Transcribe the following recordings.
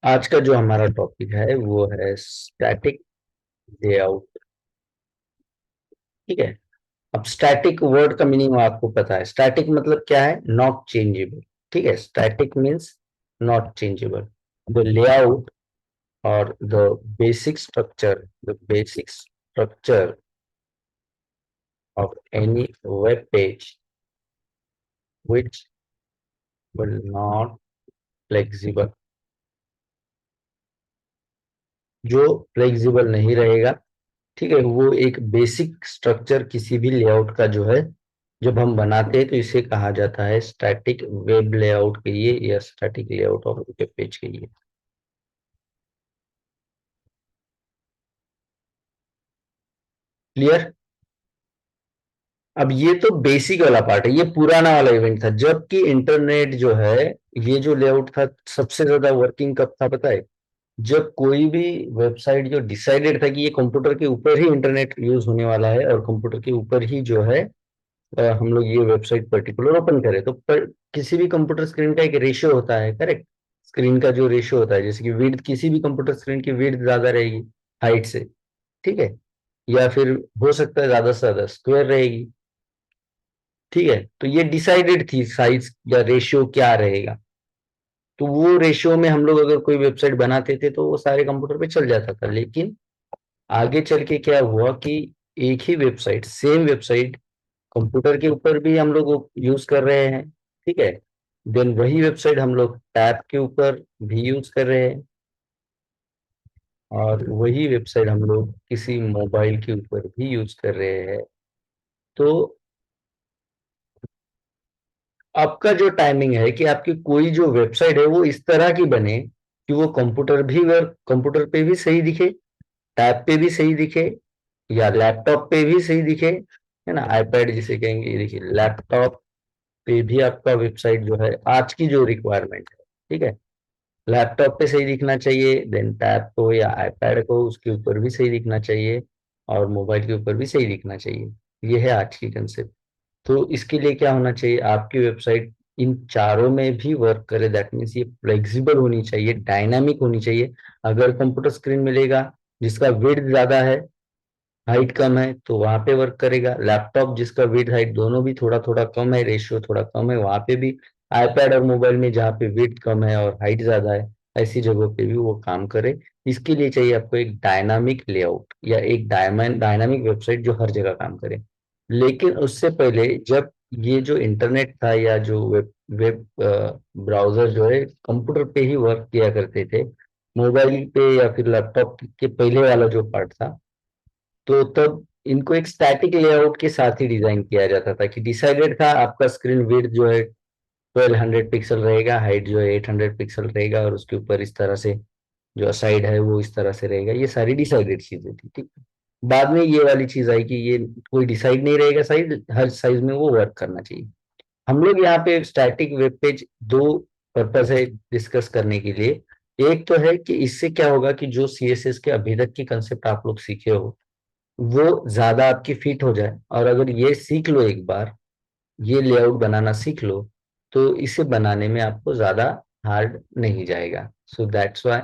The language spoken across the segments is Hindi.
आज का जो हमारा टॉपिक है वो है स्टैटिक लेआउट। ठीक है। अब स्टैटिक वर्ड का मीनिंग आपको पता है। स्टैटिक मतलब क्या है? Not changeable. ठीक है। Static means not changeable. The layout और the basic structure of any web page which will not flexible, जो फ्लेक्सिबल नहीं रहेगा। ठीक है। वो एक बेसिक स्ट्रक्चर किसी भी लेआउट का जो है, जब हम बनाते हैं तो इसे कहा जाता है स्टैटिक वेब लेआउट के लिए या static layout of web page के लिए। क्लियर? अब ये तो बेसिक वाला पार्ट है, ये पुराना वाला इवेंट था जबकि इंटरनेट जो है, ये जो लेआउट था सबसे ज्यादा वर्किंग कब था पता है? जब कोई भी वेबसाइट जो डिसाइडेड था कि ये कंप्यूटर के ऊपर ही इंटरनेट यूज होने वाला है और कंप्यूटर के ऊपर ही जो है हम लोग ये वेबसाइट पर्टिकुलर ओपन करें, तो किसी भी कंप्यूटर स्क्रीन का एक रेशियो होता है, करेक्ट? स्क्रीन का जो रेशियो होता है, जैसे कि विड्थ, किसी भी कंप्यूटर स्क्रीन की विड्थ ज्यादा रहेगी हाइट से। ठीक है। या फिर हो सकता है ज्यादा से ज्यादा स्क्वायर रहेगी। ठीक है। तो ये डिसाइडेड थी साइज या रेशियो क्या रहेगा। तो वो रेशियो में हम लोग अगर कोई वेबसाइट बनाते थे तो वो सारे कंप्यूटर पे चल जाता था। लेकिन आगे चल के क्या हुआ कि एक ही वेबसाइट, सेम वेबसाइट, कंप्यूटर के ऊपर भी हम लोग यूज कर रहे हैं। ठीक है। देन वही वेबसाइट हम लोग टैब के ऊपर भी यूज कर रहे हैं, और वही वेबसाइट हम लोग किसी मोबाइल के ऊपर भी यूज कर रहे हैं। तो आपका जो टाइमिंग है कि आपकी कोई जो वेबसाइट है वो इस तरह की बने कि वो कंप्यूटर पे भी सही दिखे, टैब पे भी सही दिखे, या लैपटॉप पे भी सही दिखे, है ना? आईपैड जिसे कहेंगे, ये देखिए लैपटॉप पे भी आपका वेबसाइट जो है आज की जो रिक्वायरमेंट है। ठीक है। लैपटॉप पे सही दिखना चाहिए, देन टैब को या आईपैड को उसके ऊपर भी सही दिखना चाहिए, और मोबाइल के ऊपर भी सही दिखना चाहिए। ये है आज की कंसेप्ट। तो इसके लिए क्या होना चाहिए? आपकी वेबसाइट इन चारों में भी वर्क करे। दैट मीन्स ये फ्लेक्सिबल होनी चाहिए, डायनामिक होनी चाहिए। अगर कंप्यूटर स्क्रीन मिलेगा जिसका विड्थ ज्यादा है, हाइट कम है, तो वहां पे वर्क करेगा। लैपटॉप जिसका विड्थ हाइट दोनों भी थोड़ा थोड़ा कम है, रेशियो थोड़ा कम है, वहां पे भी। आईपैड और मोबाइल में जहाँ पे विड्थ कम है और हाइट ज्यादा है, ऐसी जगहों पे भी वो काम करे। इसके लिए चाहिए आपको एक डायनामिक लेआउट या एक डायनामिक वेबसाइट जो हर जगह काम करे। लेकिन उससे पहले जब ये जो इंटरनेट था या जो वेब वेब ब्राउजर जो है कंप्यूटर पे ही वर्क किया करते थे, मोबाइल पे या फिर लैपटॉप के पहले वाला जो पार्ट था, तो तब इनको एक स्टैटिक लेआउट के साथ ही डिजाइन किया जाता था कि डिसाइडेड था आपका स्क्रीन विड्थ जो है 1200 पिक्सल रहेगा, हाइट जो है 800 पिक्सल रहेगा, और उसके ऊपर इस तरह से जो साइड है वो इस तरह से रहेगा। ये सारी डिसाइडेड चीजें थी। ठीक। बाद में ये वाली चीज आई कि ये कोई डिसाइड नहीं रहेगा साइज, हर साइज में वो वर्क करना चाहिए। हम लोग यहाँ पे स्टैटिक वेब पेज दो पर्पज है डिस्कस करने के लिए। एक तो है कि इससे क्या होगा कि जो सीएसएस के अभी तक की कंसेप्ट आप लोग सीखे हो वो ज्यादा आपकी फिट हो जाए, और अगर ये सीख लो एक बार, ये लेआउट बनाना सीख लो, तो इसे बनाने में आपको ज्यादा हार्ड नहीं जाएगा। सो दैट्स व्हाई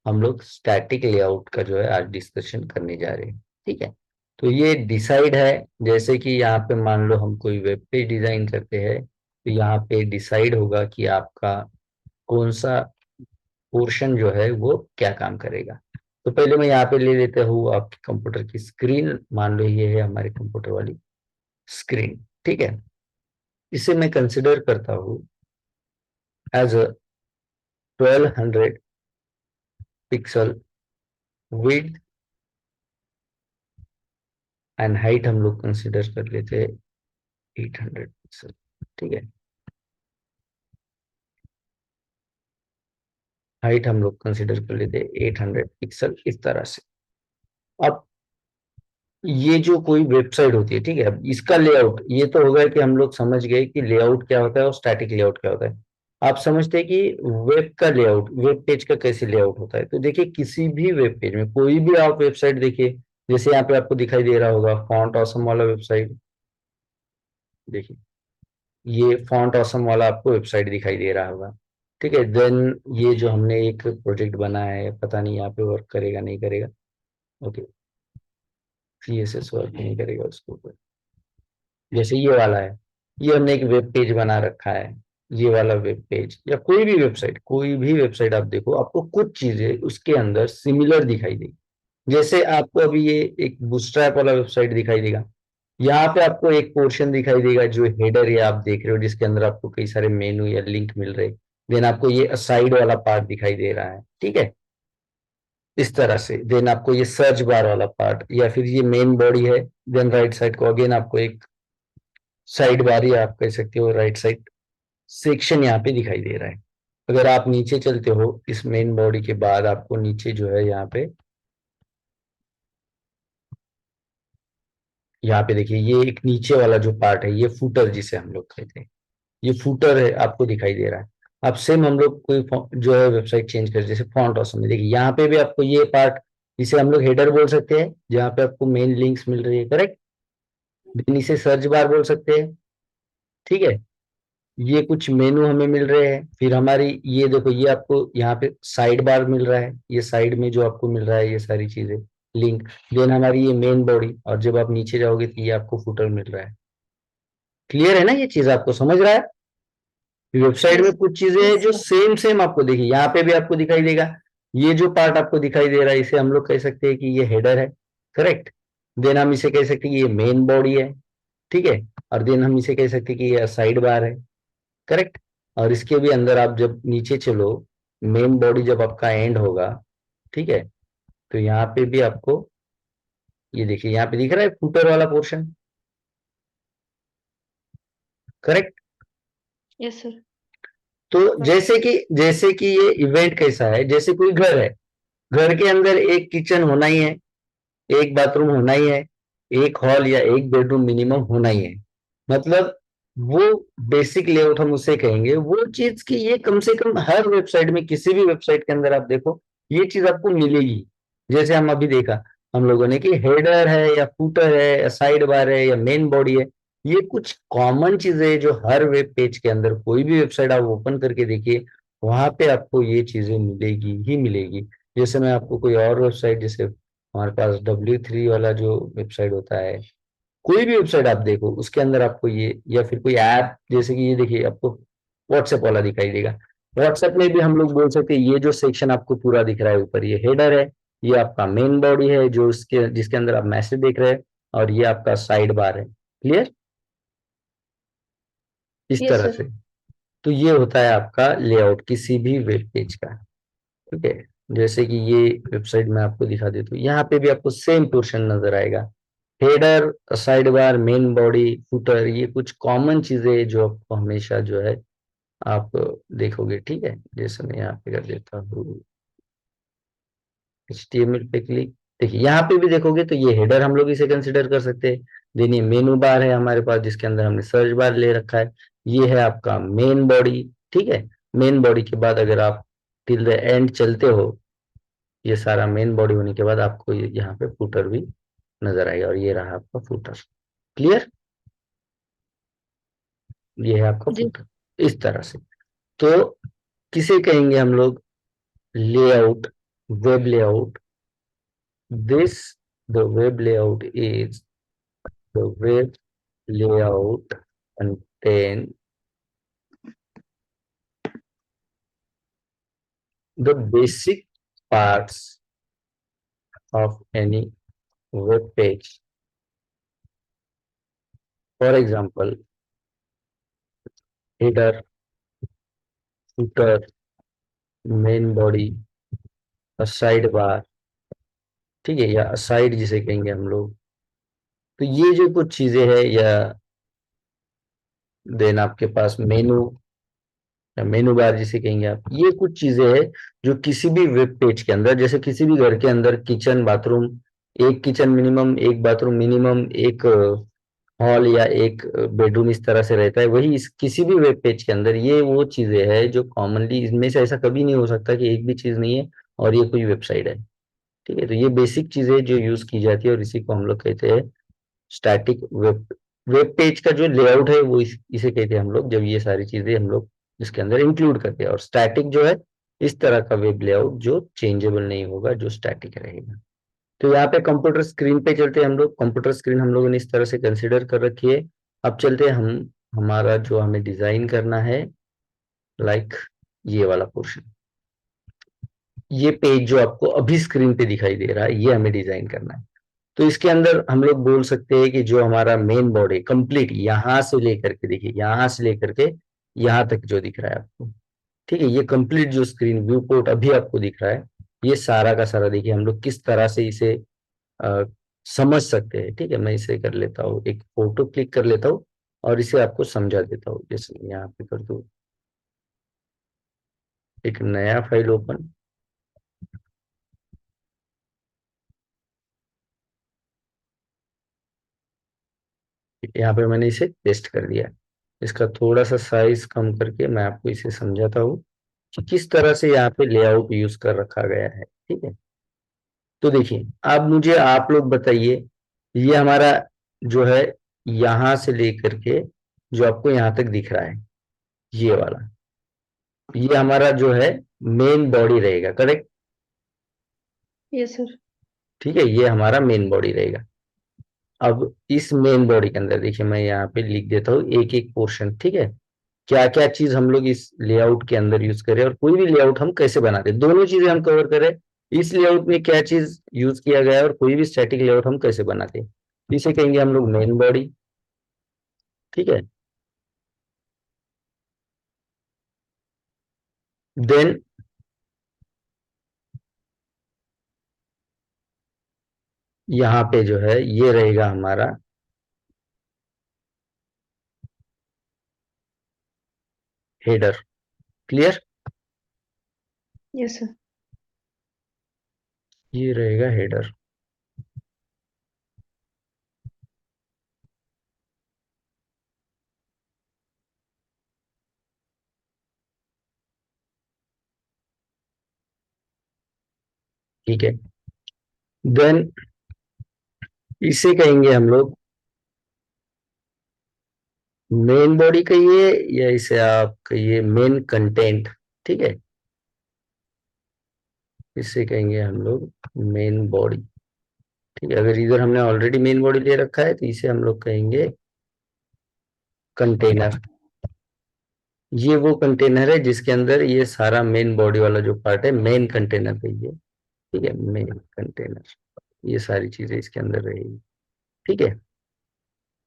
हम लोग स्टैटिक लेआउट का जो है आज डिस्कशन करने जा रहे हैं। ठीक है। तो ये डिसाइड है, जैसे कि यहाँ पे मान लो हम कोई वेब पेज डिजाइन करते हैं, तो यहाँ पे डिसाइड होगा कि आपका कौन सा पोर्शन जो है वो क्या काम करेगा। तो पहले मैं यहाँ पे ले लेता हूँ आपके कंप्यूटर की स्क्रीन। मान लो ये है हमारे कंप्यूटर वाली स्क्रीन। ठीक है। इसे मैं कंसिडर करता हूँ as a 1200 pixel width, and height हम लोग कंसिडर कर लेते हैं 800 पिक्सल। ठीक है। हाइट हम लोग कंसिडर कर लेते हैं 800 पिक्सल इस तरह से। अब ये जो कोई वेबसाइट होती है, ठीक है, अब इसका लेआउट ये तो होगा कि हम लोग समझ गए कि लेआउट क्या होता है और स्टैटिक लेआउट क्या होता है। आप समझते हैं कि वेब का लेआउट, वेब पेज का कैसे लेआउट होता है? तो देखिए किसी भी वेब पेज में कोई भी आप वेबसाइट देखिए, जैसे यहाँ पे आपको दिखाई दे रहा होगा फॉन्ट ऑसम वाला वेबसाइट। देखिए ये फॉन्ट ऑसम वाला आपको वेबसाइट दिखाई दे रहा होगा। ठीक है। देन ये जो हमने एक प्रोजेक्ट बनाया है, पता नहीं यहाँ पे वर्क करेगा नहीं करेगा। ओके, CSS वर्क नहीं करेगा उसके ऊपर। जैसे ये वाला है, ये हमने एक वेब पेज बना रखा है। ये वाला वेब पेज या कोई भी वेबसाइट आप देखो, आपको कुछ चीजें उसके अंदर सिमिलर दिखाई देगी। जैसे आपको अभी ये एक बूटस्ट्रैप वाला वेबसाइट दिखाई देगा, यहाँ पे आपको एक पोर्शन दिखाई देगा जो हेडर है, आप देख रहे हो, जिसके अंदर आपको कई सारे मेनू या लिंक मिल रहे। देन आपको ये साइड वाला पार्ट दिखाई दे रहा है, ठीक है, इस तरह से। देन आपको ये सर्च बार वाला पार्ट, या फिर ये मेन बॉडी है। देन राइट साइड को अगेन आपको एक साइड बार, या आप कह सकते हो राइट साइड सेक्शन यहाँ पे दिखाई दे रहा है। अगर आप नीचे चलते हो इस मेन बॉडी के बाद, आपको नीचे जो है यहाँ पे देखिए, ये एक नीचे वाला जो पार्ट है, ये फुटर जिसे हम लोग कहते हैं, ये फुटर है, आपको दिखाई दे रहा है। अब सेम हम लोग कोई जो है वेबसाइट चेंज कर, जैसे फॉन्ट ऑप्शन में देखिए, यहाँ पे भी आपको ये पार्ट, जिसे हम लोग हेडर बोल सकते हैं, जहाँ पे आपको मेन लिंक्स मिल रही है, करेक्ट। देन इसे सर्च बार बोल सकते हैं, ठीक है। ये कुछ मेनू हमें मिल रहे हैं। फिर हमारी ये देखो, ये आपको यहाँ पे साइड बार मिल रहा है, ये साइड में जो आपको मिल रहा है ये सारी चीजें, लिंक। देन हमारी ये मेन बॉडी, और जब आप नीचे जाओगे तो ये आपको फुटर मिल रहा है। क्लियर है ना, ये चीज आपको समझ रहा है। वेबसाइट में यस। कुछ चीजें हैं जो सेम सेम आपको देखिए, यहाँ पे भी आपको दिखाई देगा। ये जो पार्ट आपको दिखाई दे रहा है, इसे हम लोग कह सकते हैं कि ये हेडर है, करेक्ट। देन हम इसे कह सकते हैं कि ये मेन बॉडी है, ठीक है। और देन हम इसे कह सकते हैं कि ये साइड बार है, करेक्ट। और इसके भी अंदर आप जब नीचे चलो, मेन बॉडी जब आपका एंड होगा, ठीक है, तो यहाँ पे भी आपको ये देखिए, यहाँ पे दिख रहा है फुटर वाला पोर्शन, करेक्ट। Yes sir. तो जैसे कि ये इवेंट कैसा है, जैसे कोई घर है, घर के अंदर एक किचन होना ही है, एक बाथरूम होना ही है, एक हॉल या एक बेडरूम मिनिमम होना ही है। मतलब वो बेसिक लेआउट हम उसे कहेंगे, वो चीज की ये कम से कम हर वेबसाइट में, किसी भी वेबसाइट के अंदर आप देखो, ये चीज आपको मिलेगी। जैसे हम अभी देखा हम लोगों ने कि हेडर है या फूटर है या साइड बार है या मेन बॉडी है, ये कुछ कॉमन चीजें हैं जो हर वेब पेज के अंदर, कोई भी वेबसाइट आप ओपन करके देखिए, वहां पे आपको ये चीजें मिलेगी ही मिलेगी। जैसे मैं आपको कोई और वेबसाइट, जैसे हमारे पास W3 वाला जो वेबसाइट होता है, कोई भी वेबसाइट आप देखो उसके अंदर आपको ये, या फिर कोई ऐप, जैसे कि ये देखिए आपको व्हाट्सएप वाला दिखाई देगा। व्हाट्सएप में भी हम लोग बोल सकते हैं, ये जो सेक्शन आपको पूरा दिख रहा है ऊपर, ये हेडर है, ये आपका मेन बॉडी है जो उसके जिसके अंदर आप मैसेज देख रहे हैं, और ये आपका साइड बार है। क्लियर, इस यस तरह सर। से। तो ये होता है आपका लेआउट किसी भी वेब पेज का, ठीक है। जैसे कि ये वेबसाइट में आपको दिखा देता हूँ, यहाँ पे भी आपको सेम पोर्शन नजर आएगा। Header, side bar, main body, footer, ये कुछ कॉमन चीजें हैं जो आपको हमेशा जो है आप देखोगे, ठीक है। जैसे मैं यहाँ पे कर देता हूँ HTML पे क्लिक, देखिए यहाँ पे भी देखोगे तो ये हेडर हम लोग इसे कंसिडर कर सकते हैं। देन ये मेनू बार है हमारे पास, जिसके अंदर हमने सर्च बार ले रखा है। ये है आपका मेन बॉडी, ठीक है। मेन बॉडी के बाद अगर आप टिल द एंड चलते हो, ये सारा मेन बॉडी होने के बाद आपको यहाँ पे फुटर भी नजर आएगा, और ये रहा आपका फुटर। क्लियर, ये है आपका जी। फुटर, इस तरह से। तो किसे कहेंगे हम लोग, layout, web layout. This the web layout is the web layout contain the basic parts of any web page. For example, header, footer, main body, a sidebar, ठीक है, या साइड जिसे कहेंगे हम लोग। तो ये जो कुछ चीजें हैं, या देन आपके पास मेनू या मेनू बार जिसे कहेंगे आप, ये कुछ चीजें हैं जो किसी भी वेब पेज के अंदर, जैसे किसी भी घर के अंदर किचन बाथरूम, एक किचन मिनिमम, एक बाथरूम मिनिमम, एक हॉल या एक बेडरूम, इस तरह से रहता है, वही इस किसी भी वेब पेज के अंदर ये वो चीजें हैं जो कॉमनली, इनमें से ऐसा कभी नहीं हो सकता कि एक भी चीज नहीं है और ये कोई वेबसाइट है, ठीक है। तो ये बेसिक चीजें जो यूज की जाती है, और इसी को हम लोग कहते हैं स्टैटिक वेब। वेब पेज का जो लेआउट है वो इसे कहते हैं हम लोग, जब ये सारी चीजें हम लोग इसके अंदर इंक्लूड कर दिया। और स्टैटिक जो है इस तरह का वेब लेआउट जो चेंजेबल नहीं होगा, जो स्टैटिक रहेगा। तो यहाँ पे कंप्यूटर स्क्रीन पे चलते हैं हम लोग। कंप्यूटर स्क्रीन हम लोगों ने इस तरह से कंसिडर कर रखी है। अब चलते हैं हम, हमारा जो हमें डिजाइन करना है, लाइक ये वाला पोर्शन, ये पेज जो आपको अभी स्क्रीन पे दिखाई दे रहा है, ये हमें डिजाइन करना है। तो इसके अंदर हम लोग बोल सकते हैं कि जो हमारा मेन बॉडी कंप्लीट यहां से लेकर के, देखिए यहां से लेकर के यहां तक जो दिख रहा है आपको, ठीक है, ये कंप्लीट जो स्क्रीन व्यू पोर्ट अभी आपको दिख रहा है, ये सारा का सारा देखिए हम लोग किस तरह से इसे अ, समझ सकते हैं। ठीक है, मैं इसे कर लेता हूँ, एक फोटो क्लिक कर लेता हूँ और इसे आपको समझा देता हूँ। जैसे यहाँ पे कर दो एक नया फाइल ओपन, यहाँ पे मैंने इसे पेस्ट कर दिया। इसका थोड़ा सा साइज कम करके मैं आपको इसे समझाता हूँ कि किस तरह से यहाँ पे लेआउट यूज कर रखा गया है। ठीक है, तो देखिए अब मुझे आप लोग बताइए, ये हमारा जो है यहां से लेकर के जो आपको यहां तक दिख रहा है, ये वाला, ये हमारा जो है मेन बॉडी रहेगा, करेक्ट। Yes sir. ठीक है, ये हमारा मेन बॉडी रहेगा। अब इस मेन बॉडी के अंदर देखिए मैं यहाँ पे लिख देता हूँ एक एक पोर्शन। ठीक है, क्या क्या चीज हम लोग इस लेआउट के अंदर यूज करें और कोई भी लेआउट हम कैसे बनाते हैं, दोनों चीजें हम कवर करें। इस लेआउट में क्या चीज यूज किया गया है और कोई भी स्टैटिक लेआउट हम कैसे बनाते हैं, इसे कहेंगे हम लोग मेन बॉडी। ठीक है, देन यहाँ पे जो है ये रहेगा हमारा हेडर। Clear, yes sir. ये रहेगा हेडर। ठीक है, देन इसे कहेंगे हम लोग मेन बॉडी कहिए या इसे आप कहिए मेन कंटेंट। ठीक है, इसे कहेंगे हम लोग मेन बॉडी। ठीक है, अगर इधर हमने ऑलरेडी मेन बॉडी ले रखा है तो इसे हम लोग कहेंगे कंटेनर। ये वो कंटेनर है जिसके अंदर ये सारा मेन बॉडी वाला जो पार्ट है, मेन कंटेनर कहिए। ठीक है, मेन कंटेनर, ये सारी चीजें इसके अंदर रहेगी। ठीक है,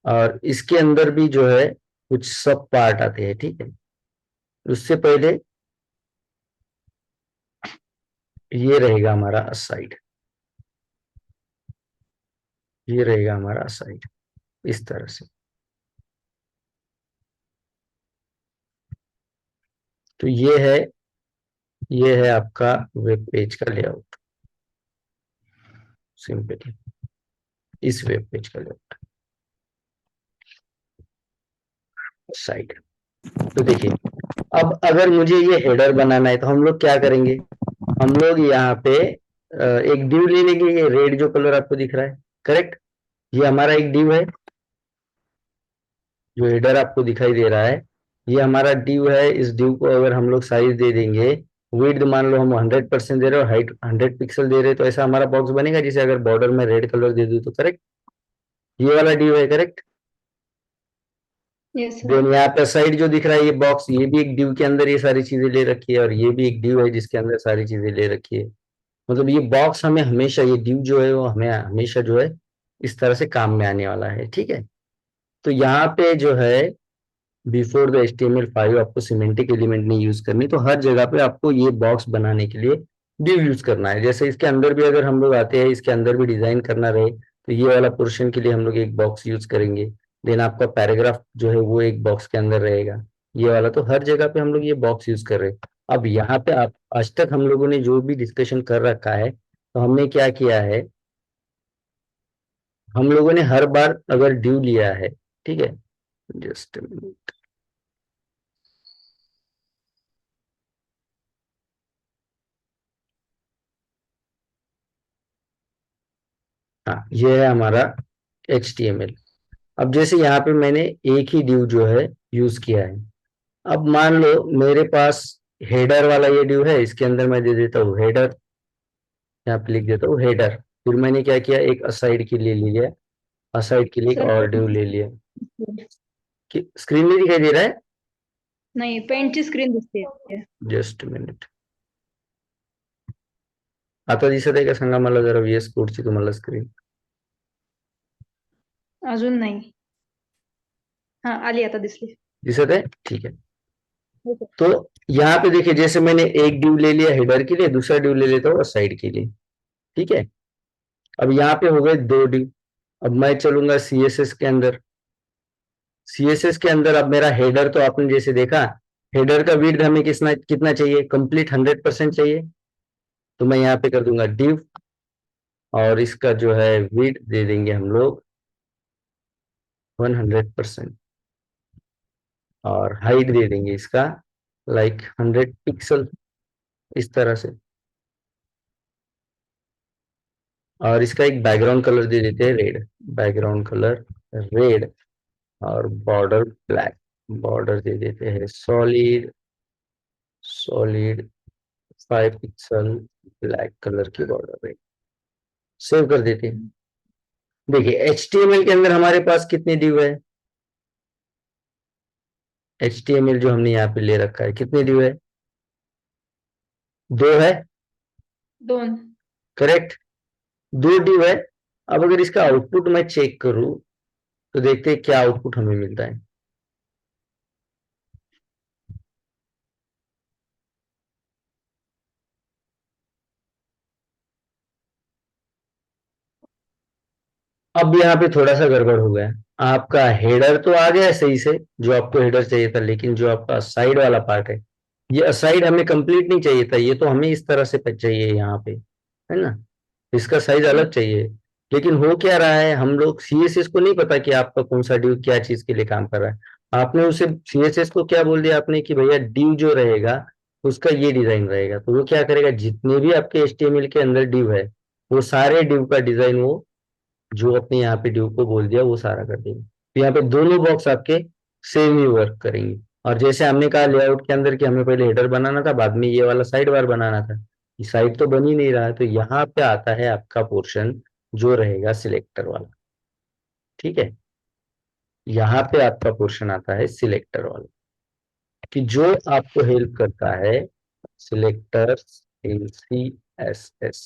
और इसके अंदर भी जो है कुछ सब पार्ट आते हैं। ठीक है, उससे पहले ये रहेगा हमारा असाइड, ये रहेगा हमारा असाइड इस तरह से। तो ये है आपका वेब पेज का लेआउट, सिंपल इस वेब पेज का लेआउट साइड। तो देखिए अब अगर मुझे ये हेडर बनाना है तो हम लोग क्या करेंगे, हम लोग यहाँ पे एक डिव ले लेंगे, ये रेड जो कलर आपको दिख रहा है, करेक्ट, ये हमारा एक डिव है। जो हेडर आपको दिखाई दे रहा है ये हमारा डिव है। इस डिव को अगर हम लोग साइज दे देंगे, विड्थ मान लो हम 100% दे रहे हो, हाइट 100 पिक्सल दे रहे हैं, तो ऐसा हमारा बॉक्स बनेगा जिसे अगर बॉर्डर में रेड कलर दे दूं तो, करेक्ट, ये वाला डिव है, करेक्ट। Yes sir. देन यहाँ पे साइड जो दिख रहा है ये बॉक्स, ये भी एक डिव के अंदर ये सारी चीजें ले रखी है, और ये भी एक डिव है जिसके अंदर सारी चीजें ले रखी है। मतलब ये बॉक्स हमें हमेशा, ये डिव जो है वो हमें हमेशा जो है इस तरह से काम में आने वाला है। ठीक है, तो यहाँ पे जो है बिफोर द HTML5 आपको सिमेंटिक एलिमेंट नहीं यूज करनी, तो हर जगह पे आपको ये बॉक्स बनाने के लिए div यूज करना है। जैसे इसके अंदर भी अगर हम लोग आते हैं, इसके अंदर भी डिजाइन करना रहे तो ये वाला पोर्शन के लिए हम लोग एक बॉक्स यूज करेंगे। देन आपका पैराग्राफ जो है वो एक बॉक्स के अंदर रहेगा, ये वाला। तो हर जगह पे हम लोग ये बॉक्स यूज कर रहे हैं। अब यहाँ पे आप आज तक हम लोगों ने जो भी डिस्कशन कर रखा है, तो हमने क्या किया है, हम लोगों ने हर बार अगर ड्यू लिया है, ठीक है, जस्ट हाँ, ये है हमारा HTML। अब जैसे यहाँ पे मैंने एक ही div जो है यूज किया है, अब मान लो मेरे पास हेडर वाला ये ड्यू है, इसके अंदर मैं दे देता हूँ हेडर, यहाँ पे लिख देता हूँ हेडर। फिर मैंने क्या किया, एक असाइड के लिए लिया, असाइड के लिए एक सर और ड्यू ले लिया। कि स्क्रीन में दिखाई दे रहा है? नहीं, पेंटची स्क्रीन दिसते. जस्ट मिनिट, आता दिसत आहे का सांगा मला जरा, व्हीएस कोडची तुम्हाला स्क्रीन अजून नाही. हा, आली, आता दिसली. दिसत है? ठीक है। हो सर. तो यहाँ पे देखिए, जैसे मैंने एक ड्यू ले लिया हेडर के लिए, दूसरा ड्यू ले लेता हूँ साइड के लिए। ठीक है, अब यहाँ पे हो गए दो ड्यू। अब मैं चलूंगा सीएसएस के अंदर। सीएसएस के अंदर अब मेरा हेडर तो आपने जैसे देखा, हेडर का विड्थ हमें कितना कितना चाहिए, कंप्लीट 100% चाहिए। तो मैं यहाँ पे कर दूंगा डिव, और इसका जो है विड्थ दे देंगे हम लोग 100%, और हाइट दे देंगे इसका लाइक 100 पिक्सल, इस तरह से। और इसका एक बैकग्राउंड कलर दे देते हैं रेड, बैकग्राउंड कलर रेड, और बॉर्डर ब्लैक, बॉर्डर दे देते हैं solid, solid 5 pixel black colour की बॉर्डर रेड। सेव कर देते हैं। देखिए HTML के अंदर हमारे पास कितने डिव है, HTML जो हमने यहाँ पे ले रखा है, कितने डिव है? दो है, 2. करेक्ट, दो डिव है। अब अगर इसका आउटपुट मैं चेक करूं, तो देखते हैं क्या आउटपुट हमें मिलता है। अब यहाँ पे थोड़ा सा गड़बड़ हो गया। आपका हेडर तो आ गया सही से, जो आपको हेडर चाहिए था, लेकिन जो आपका साइड वाला पार्ट है, ये असाइड हमें कंप्लीट नहीं चाहिए था, ये तो हमें इस तरह से चाहिए यहाँ पे, है ना, इसका साइज अलग चाहिए। लेकिन हो क्या रहा है, हम लोग सीएसएस को नहीं पता कि आपका कौन सा ड्यू क्या चीज के लिए काम कर रहा है। आपने उसे सीएसएस को क्या बोल दिया आपने कि भैया ड्यू जो रहेगा उसका ये डिजाइन रहेगा, तो वो क्या करेगा, जितने भी आपके एचटीएमएल के अंदर ड्यू है, वो सारे ड्यू का डिजाइन वो जो अपने यहाँ पे ड्यू को बोल दिया वो सारा कर देंगे। तो यहाँ पे दोनों बॉक्स आपके सेम ही वर्क करेंगे। और जैसे हमने कहा लेआउट के अंदर कि हमें पहले हेडर बनाना था, बाद में ये वाला साइड बार बनाना था, ये साइड तो बन ही नहीं रहा है, तो यहाँ पे आता है आपका पोर्शन जो रहेगा सिलेक्टर वाला। ठीक है, यहाँ पे आपका पोर्शन आता है सिलेक्टर वाला, कि जो आपको हेल्प करता है सिलेक्टर इन CSS।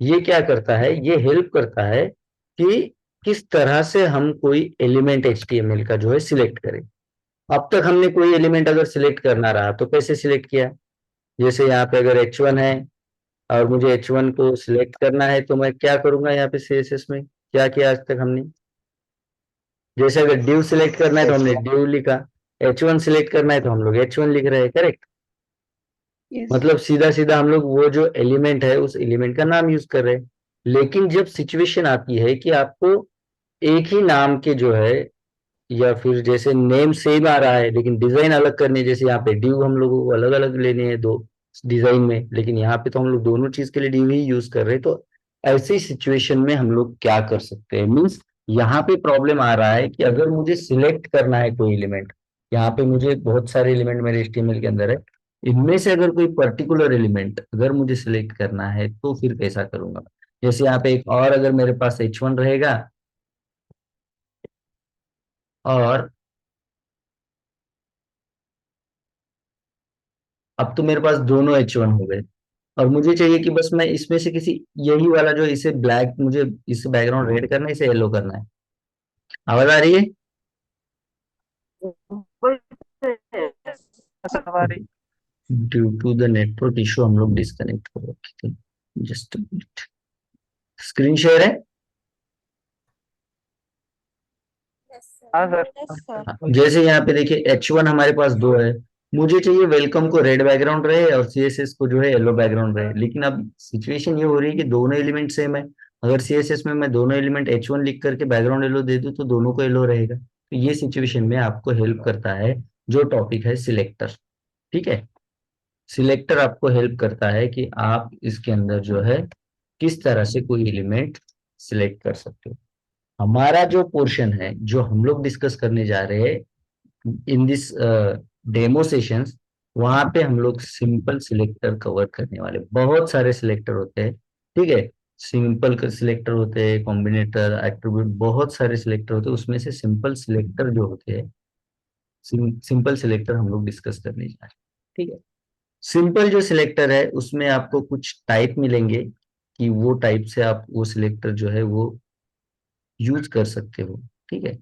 ये क्या करता है, ये हेल्प करता है कि किस तरह से हम कोई एलिमेंट HTML का जो है सिलेक्ट करें। अब तक हमने कोई एलिमेंट अगर सिलेक्ट करना रहा तो कैसे सिलेक्ट किया, जैसे यहाँ पे अगर H1 है और मुझे H1 को सिलेक्ट करना है, तो मैं क्या करूंगा, यहाँ पे CSS में क्या किया आज तक हमने, जैसे अगर ड्यू सिलेक्ट करना है तो हमने ड्यू लिखा, H1 सिलेक्ट करना है तो हम लोग H1 लिख रहे हैं, करेक्ट। येस. मतलब सीधा सीधा हम लोग वो जो एलिमेंट है उस एलिमेंट का नाम यूज कर रहे हैं। लेकिन जब सिचुएशन आती है कि आपको एक ही नाम के जो है, या फिर जैसे नेम सेम आ रहा है लेकिन डिजाइन अलग करने, जैसे यहाँ पे ड्यू हम लोगों को अलग अलग लेने हैं दो डिजाइन में, लेकिन यहाँ पे तो हम लोग दोनों चीज के लिए ड्यू ही यूज कर रहे हैं, तो ऐसी सिचुएशन में हम लोग क्या कर सकते हैं, मीन्स यहाँ पे प्रॉब्लम आ रहा है कि अगर मुझे सिलेक्ट करना है कोई एलिमेंट, यहाँ पे मुझे बहुत सारे एलिमेंट मेरे HTML के अंदर है, इनमें से अगर कोई पर्टिकुलर एलिमेंट अगर मुझे सिलेक्ट करना है तो फिर कैसा करूंगा। जैसे यहाँ पे एक और अगर मेरे पास H1 रहेगा, और अब तो मेरे पास दोनों H1 हो गए, और मुझे चाहिए कि बस मैं इसमें से किसी, यही वाला जो इसे ब्लैक, मुझे इसे बैकग्राउंड रेड करना है, इसे येलो करना है। आवाज आ रही है? हमारी due to the network issue हम लोग डिस्कनेक्ट हो रखे थे। जस्ट स्क्रीन शेयर है? हाँ सर। हाँ, जैसे यहाँ पे देखिए H1 हमारे पास दो है, मुझे चाहिए वेलकम को रेड बैकग्राउंड रहे और CSS को जो है येलो बैकग्राउंड रहे, लेकिन अब सिचुएशन ये हो रही है कि दोनों एलिमेंट सेम है। अगर CSS में मैं दोनों एलिमेंट H1 लिख करके बैकग्राउंड येलो दे दूं तो दोनों को येलो रहेगा, तो ये सिचुएशन में आपको हेल्प करता है जो टॉपिक है सिलेक्टर। ठीक है, सिलेक्टर आपको हेल्प करता है कि आप इसके अंदर जो है किस तरह से कोई एलिमेंट सिलेक्ट कर सकते हो। हमारा जो पोर्शन है जो हम लोग डिस्कस करने जा रहे हैं इन दिस डेमो सेशंस, वहां पे हम लोग सिंपल सिलेक्टर कवर करने वाले। बहुत सारे सिलेक्टर होते हैं, ठीक है। सिंपल सिलेक्टर होते हैं, कॉम्बिनेटर, एट्रीब्यूट, बहुत सारे सिलेक्टर होते हैं। उसमें से सिंपल सिलेक्टर जो होते हैं, सिंपल सिलेक्टर हम लोग डिस्कस करने जा रहे हैं, ठीक है। सिंपल जो सिलेक्टर है उसमें आपको कुछ टाइप मिलेंगे कि वो टाइप से आप वो सिलेक्टर जो है वो यूज कर सकते हो, ठीक है।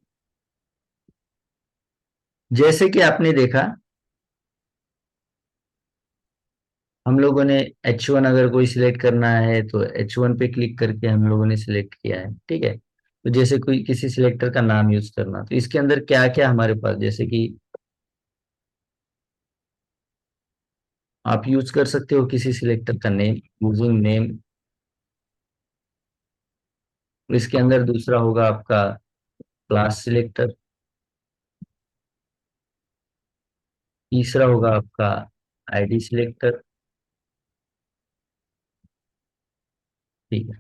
जैसे कि आपने देखा, हम लोगों ने H1 अगर कोई सिलेक्ट करना है तो H1 पे क्लिक करके हम लोगों ने सिलेक्ट किया है, ठीक है। तो जैसे कोई किसी सिलेक्टर का नाम यूज करना, तो इसके अंदर क्या क्या हमारे पास, जैसे कि आप यूज कर सकते हो किसी सिलेक्टर का नेम, यूजिंग नेम। इसके अंदर दूसरा होगा आपका क्लास सिलेक्टर, तीसरा होगा आपका आईडी सिलेक्टर, ठीक है।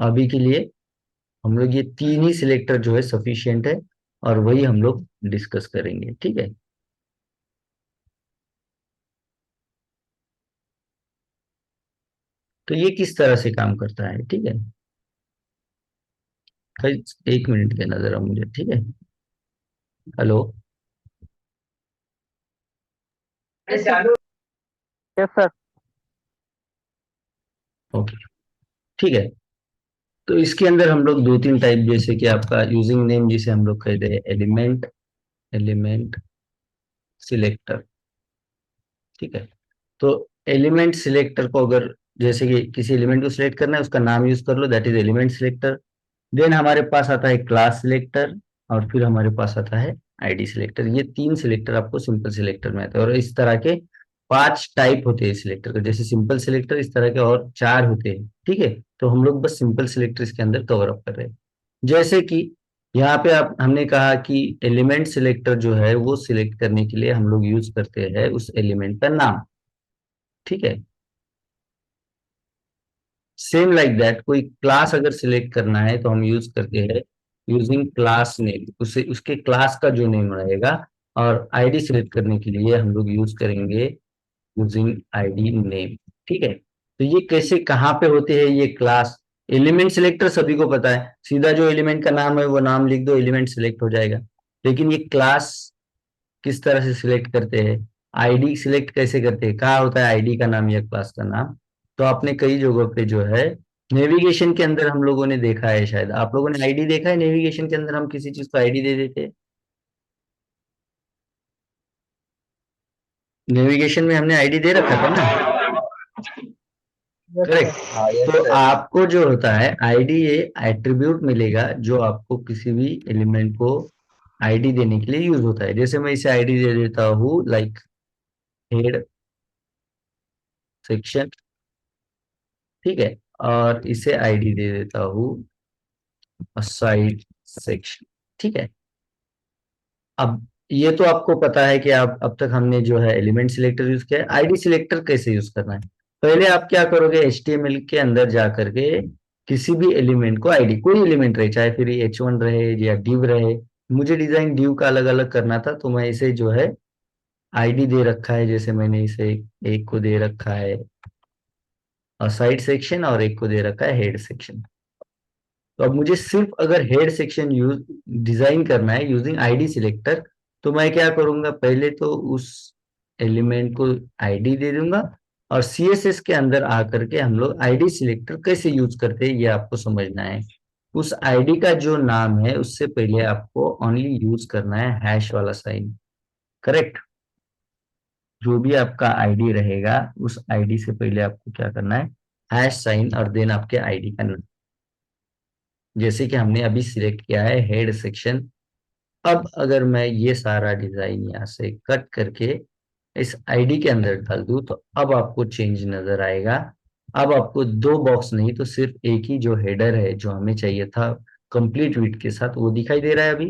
अभी के लिए हम लोग ये तीन ही सिलेक्टर जो है सफिशिएंट है, और वही हम लोग डिस्कस करेंगे, ठीक है। तो ये किस तरह से काम करता है, ठीक है। भाई, 1 मिनट देना जरा मुझे, ठीक है। Hello. Yes sir. Yes sir. Okay, ठीक है। तो इसके अंदर हम लोग दो तीन टाइप, जैसे कि आपका यूजिंग नेम जिसे हम लोग कहते हैं एलिमेंट, एलिमेंट सिलेक्टर, ठीक है। तो एलिमेंट सिलेक्टर को अगर, जैसे कि किसी एलिमेंट को सिलेक्ट करना है, उसका नाम यूज कर लो, that is element selector. Then हमारे पास आता है क्लास सिलेक्टर, और फिर हमारे पास आता है आईडी सिलेक्टर। ये तीन सिलेक्टर आपको सिंपल सिलेक्टर में आते हैं, और इस तरह के 5 टाइप होते हैं सिलेक्टर के। जैसे सिंपल सिलेक्टर इस तरह के और 4 होते हैं, ठीक है। तो हम लोग बस सिंपल सिलेक्टर इसके अंदर कवर अप कर रहे हैं। जैसे कि यहाँ पे आप, हमने कहा कि एलिमेंट सिलेक्टर जो है वो सिलेक्ट करने के लिए हम लोग यूज करते हैं उस एलिमेंट का नाम, ठीक है। सेम लाइक दैट, कोई क्लास अगर सिलेक्ट करना है तो हम यूज करते हैं यूजिंग क्लास नेम, उसे उसके क्लास का जो नेम रहेगा। और आईडी सिलेक्ट करने के लिए हम लोग यूज करेंगे यूजिंग आईडी नेम, ठीक है। तो ये कैसे कहाँ पे होते हैं ये क्लास। एलिमेंट सिलेक्टर सभी को पता है, सीधा जो एलिमेंट का नाम है वो नाम लिख दो, एलिमेंट सिलेक्ट हो जाएगा। लेकिन ये क्लास किस तरह से सिलेक्ट करते हैं, आईडी सिलेक्ट कैसे करते हैं, कहाँ होता है आईडी का नाम या क्लास का नाम। तो आपने कई जगहों पे जो है नेविगेशन के अंदर हम लोगों ने देखा है, शायद आप लोगों ने आईडी देखा है, नेविगेशन के अंदर हम किसी चीज को आईडी दे देते हैं। नेविगेशन में हमने आईडी दे रखा था ना, यस करेक्ट। सर। हाँ यस तो सर। आपको जो होता है आईडी, ये एट्रीब्यूट मिलेगा जो आपको किसी भी एलिमेंट को आईडी देने के लिए यूज होता है। जैसे मैं इसे आईडी दे देता हूँ लाइक हेड सेक्शन, ठीक है। और इसे आईडी दे देता हूँ साइड सेक्शन, ठीक है। अब ये तो आपको पता है कि आप, अब तक हमने जो है एलिमेंट सिलेक्टर यूज किया है। आईडी सिलेक्टर कैसे यूज करना है, पहले आप क्या करोगे, HTML के अंदर जा करके किसी भी एलिमेंट को आईडी, कोई एलिमेंट रहे, चाहे फिर H1 रहे या div रहे। मुझे डिजाइन div का अलग अलग करना था, तो मैं इसे जो है आईडी दे रखा है। जैसे मैंने इसे एक को दे रखा है साइड सेक्शन, और एक को दे रखा है हेड सेक्शन। तो अब मुझे सिर्फ अगर हेड सेक्शन यूज डिजाइन करना है यूजिंग आईडी सिलेक्टर, तो मैं क्या करूंगा, पहले तो उस एलिमेंट को आईडी दे दूंगा। और CSS के अंदर आकर के हम लोग आईडी सिलेक्टर कैसे यूज करते हैं ये आपको समझना है। उस आईडी का जो नाम है उससे पहले आपको ओनली यूज करना है हैश वाला साइन, करेक्ट। जो भी आपका आईडी रहेगा उस आईडी से पहले आपको क्या करना है, हैश साइन, और देन आपके आईडी का नाम। जैसे कि हमने अभी सिलेक्ट किया है हेड सेक्शन। अब अगर मैं ये सारा डिजाइन यहाँ से कट करके इस आईडी के अंदर डाल दूं, तो अब आपको चेंज नजर आएगा। अब आपको 2 बॉक्स नहीं, तो सिर्फ एक ही जो हेडर है जो हमें चाहिए था कंप्लीट विड्थ के साथ, वो दिखाई दे रहा है अभी,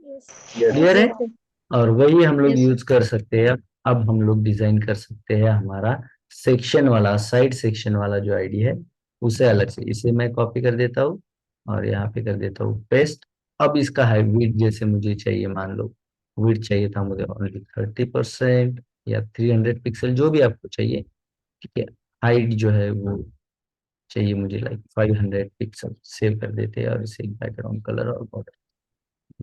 यस। क्लियर है। Yes sir. और वही हम लोग यस सर। यूज कर सकते हैं। अब हम लोग डिजाइन कर सकते हैं हमारा सेक्शन वाला, साइड सेक्शन वाला जो आईडी है उसे अलग से, इसे मैं कॉपी कर देता हूँ और यहाँ पे कर देता हूँ पेस्ट। अब इसका है विड्थ, जैसे मुझे चाहिए, मान लो विड्थ चाहिए था मुझे ओनली 30% या 300 पिक्सल, जो भी आपको चाहिए, ठीक है। हाइट जो है वो चाहिए मुझे लाइक 500 पिक्सल। सेव कर देते हैं और इसे बैकग्राउंड कलर और बॉर्डर,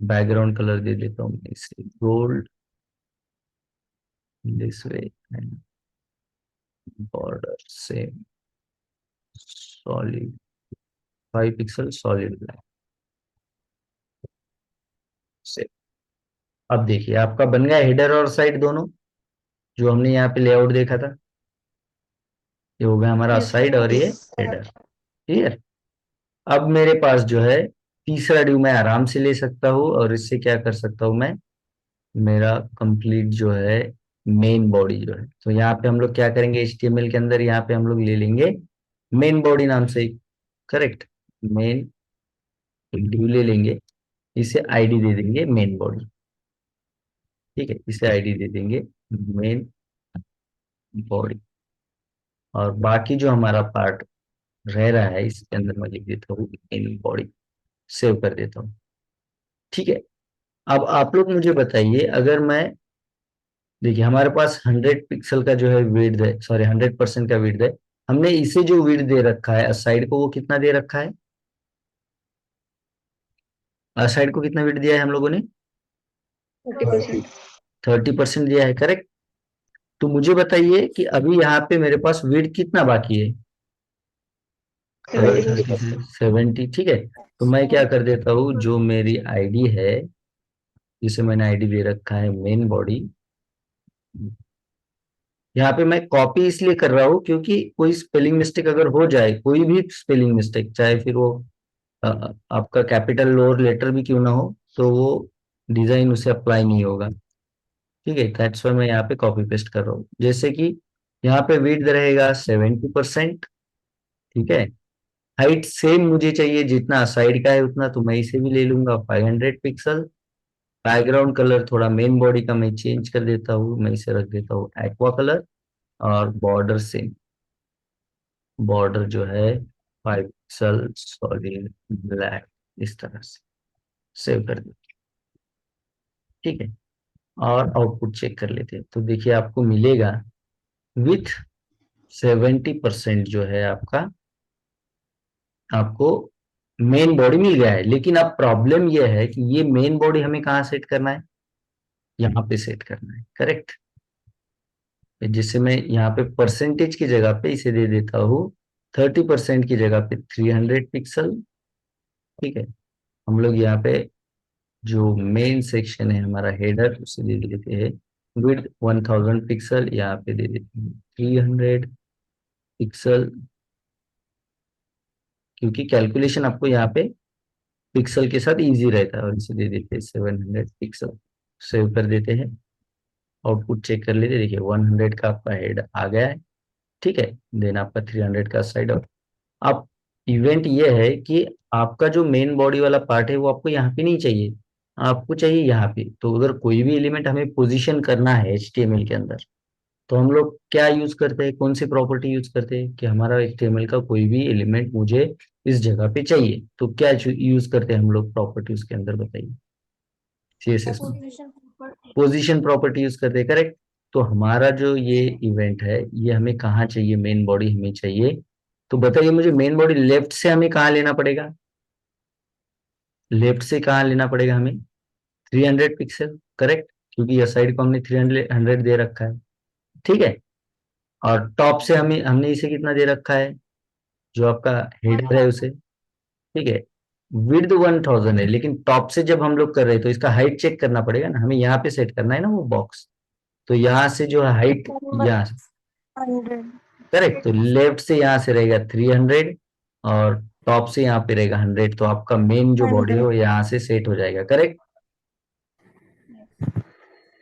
बैकग्राउंड कलर दे देता हूँ मैं इसे gold, this way, and border same solid 5 pixel solid black से। अब देखिए आपका बन गया हेडर और साइड दोनों, जो हमने यहाँ पे लेआउट देखा था। ये हो गया हमारा यस साइड और ये सर। Header, clear. अब मेरे पास जो है तीसरा ड्यू मैं आराम से ले सकता हूँ, और इससे क्या कर सकता हूँ मैं, मेरा कंप्लीट जो है मेन बॉडी जो है, तो यहाँ पे हम लोग क्या करेंगे, HTML के अंदर यहाँ पे हम लोग ले लेंगे मेन बॉडी नाम से, करेक्ट। मेन ड्यू ले लेंगे, इसे आईडी दे देंगे मेन बॉडी, ठीक है, इसे आईडी दे देंगे मेन बॉडी। और बाकी जो हमारा पार्ट रह रहा है इसके अंदर मैं लिख देता हूँ मेन बॉडी, सेव कर देता हूँ, ठीक है। अब आप लोग मुझे बताइए, अगर मैं, देखिए हमारे पास 100 पिक्सल का जो है विड्थ है, सॉरी 100% का विड्थ है, हमने इसे जो विड्थ दे रखा है साइड को, वो कितना दे रखा है, साइड को कितना विड्थ दिया है हम लोगों ने, 30%। 30% दिया है, करेक्ट। तो मुझे बताइए कि अभी यहाँ पे मेरे पास विड्थ कितना बाकी है, अगर 70%। 70, ठीक है। तो मैं क्या कर देता हूँ, जो मेरी आईडी है, जिसे मैंने आईडी दे रखा है मेन बॉडी, यहाँ पे मैं कॉपी इसलिए कर रहा हूँ क्योंकि कोई स्पेलिंग मिस्टेक अगर हो जाए, कोई भी स्पेलिंग मिस्टेक, चाहे फिर वो आपका कैपिटल लोअर लेटर भी क्यों ना हो, तो वो डिजाइन उसे अप्लाई नहीं होगा, ठीक है। दैट्स वाई मैं यहाँ पे कॉपी पेस्ट कर रहा हूँ। जैसे कि यहाँ पे विड्थ रहेगा 70%, ठीक है। हाइट सेम मुझे चाहिए जितना साइड का है उतना, तो मैं इसे भी ले लूंगा 500 पिक्सल। बैकग्राउंड कलर थोड़ा मेन बॉडी का मैं चेंज कर देता हूँ, मैं इसे रख देता हूँ एक्वा कलर। और बॉर्डर सेम, बॉर्डर जो है 5 पिक्सल सॉलिड ब्लैक, इस तरह से सेव कर दे, ठीक है। और आउटपुट चेक कर लेते हैं, तो देखिए आपको मिलेगा विथ 70% जो है आपका, आपको मेन बॉडी मिल गया है। लेकिन अब प्रॉब्लम यह है कि ये मेन बॉडी हमें कहाँ सेट करना है, यहाँ पे सेट करना है, करेक्ट। जिससे मैं यहाँ पे परसेंटेज की जगह पे इसे दे देता हूँ 30% की जगह पे 300 पिक्सल, ठीक है। हम लोग यहाँ पे जो मेन सेक्शन है हमारा हेडर, उसे दे देते हैं विड्थ 1000 पिक्सल, यहाँ पे दे देते हैं 300 पिक्सल, क्योंकि कैलकुलेशन आपको यहाँ पे पिक्सल के साथ इजी रहता है। और इसे दे देते हैं 700 पिक्सल, सेव कर देते हैं, आउटपुट चेक कर लेते हैं। देखिए 100 का आपका हेड आ गया है, ठीक है। देन आपका 300 का साइड। और अब इवेंट ये है कि आपका जो मेन बॉडी वाला पार्ट है वो आपको यहाँ पे नहीं चाहिए, आपको चाहिए यहाँ पे। तो अगर कोई भी एलिमेंट हमें पोजीशन करना है HTML के अंदर, तो हम लोग क्या यूज करते हैं, कौन सी प्रॉपर्टी यूज करते हैं, कि हमारा HTML का कोई भी एलिमेंट मुझे इस जगह पे चाहिए, तो क्या यूज करते हैं हम लोग प्रॉपर्टीज के अंदर, बताइए। CSS में पोजीशन प्रॉपर्टी यूज करते हैं, करेक्ट। तो हमारा जो ये इवेंट है, ये हमें कहाँ चाहिए, मेन बॉडी हमें चाहिए। तो बताइए मुझे, मेन बॉडी लेफ्ट से हमें कहाँ लेना पड़ेगा, लेफ्ट से कहाँ लेना पड़ेगा हमें, 300 पिक्सल, करेक्ट, क्योंकि यह साइड को हमने 300 दे रखा है, ठीक है। और टॉप से हमें, हमने इसे कितना दे रखा है, जो आपका हेडर है उसे, ठीक है। विड्थ 1000 है, लेकिन टॉप से जब हम लोग कर रहे हैं तो इसका हाइट चेक करना पड़ेगा ना, हमें यहाँ पे सेट करना है ना वो बॉक्स। तो यहाँ से जो है हाइट, यहाँ, 100। करेक्ट। तो लेफ्ट से यहाँ से रहेगा 300, और टॉप से यहाँ पे रहेगा 100, तो आपका मेन जो बॉडी है 100। वो यहाँ से सेट हो जाएगा, करेक्ट